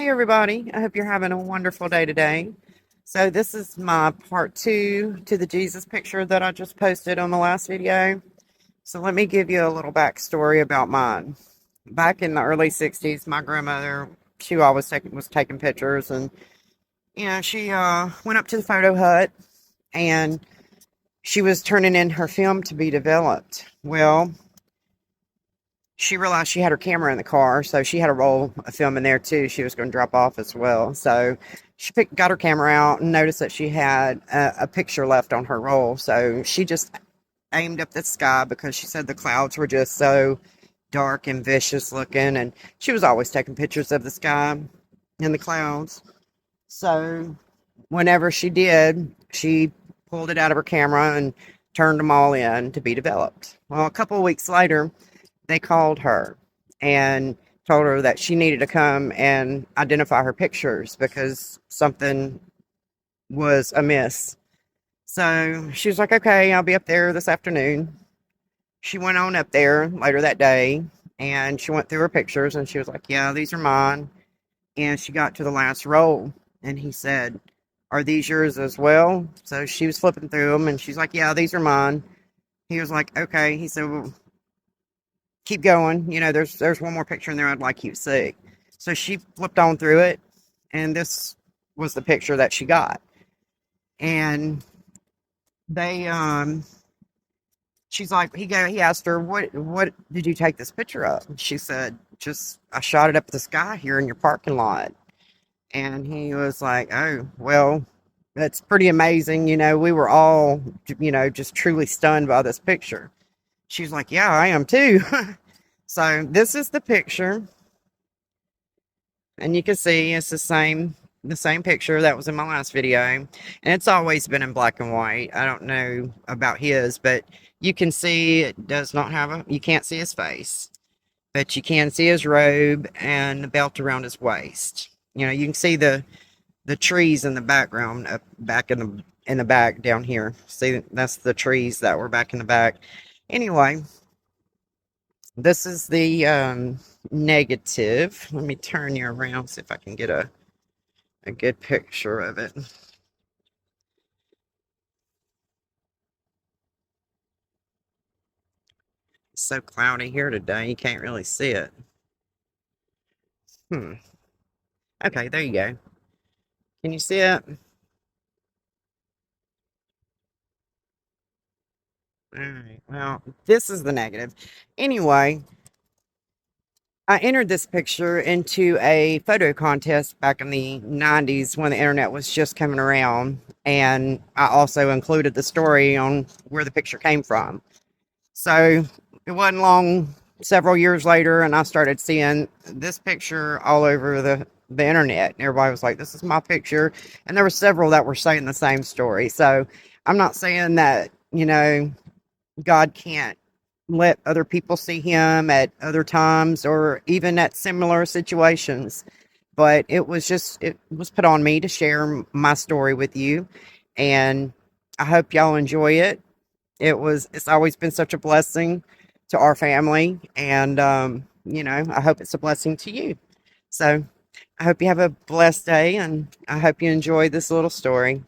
Hey everybody, I hope you're having a wonderful day today. So this is my part two to the Jesus picture that I just posted on the last video. So let me give you a little backstory about mine. Back in the early 60s, my grandmother, she always was taking pictures, and she went up to the photo hut and she was turning in her film to be developed. Well, she realized she had her camera in the car, so she had a roll of film in there too. She was going to drop off as well. So she got her camera out and noticed that she had a picture left on her roll. So she just aimed up the sky because she said the clouds were just so dark and vicious looking. And she was always taking pictures of the sky and the clouds. So whenever she did, she pulled it out of her camera and turned them all in to be developed. Well, a couple of weeks later, they called her and told her that she needed to come and identify her pictures because something was amiss. So she was like, okay, I'll be up there this afternoon. She went on up there later that day and she went through her pictures and she was like, yeah, these are mine. And she got to the last roll and he said, are these yours as well? So she was flipping through them and she's like, yeah, these are mine. He was like, okay. He said, well, keep going. There's one more picture in there I'd like you to see. So she flipped on through it, and this was the picture that she got. And they she's like, he asked her, what did you take this picture of? And she said, just I shot it up the sky here in your parking lot. And he was like, oh, well, that's pretty amazing. We were all, just truly stunned by this picture. She's like, yeah, I am too. So this is the picture, and you can see it's the same picture that was in my last video, and it's always been in black and white. I don't know about his, but you can see it does not have you can't see his face, but you can see his robe and the belt around his waist. You can see the trees in the background up back in the back down here. See, that's the trees that were back in the back. Anyway, this is the negative. Let me turn you around, see if I can get a good picture of it. It's so cloudy here today, you can't really see it. Okay, there you go. Can you see it? Alright, well, this is the negative. Anyway, I entered this picture into a photo contest back in the 90s when the internet was just coming around, and I also included the story on where the picture came from. So it wasn't long, several years later, and I started seeing this picture all over the internet. And everybody was like, this is my picture. And there were several that were saying the same story. So I'm not saying that, God can't let other people see him at other times or even at similar situations. But it was put on me to share my story with you. And I hope y'all enjoy it. It's always been such a blessing to our family. And, I hope it's a blessing to you. So I hope you have a blessed day and I hope you enjoy this little story.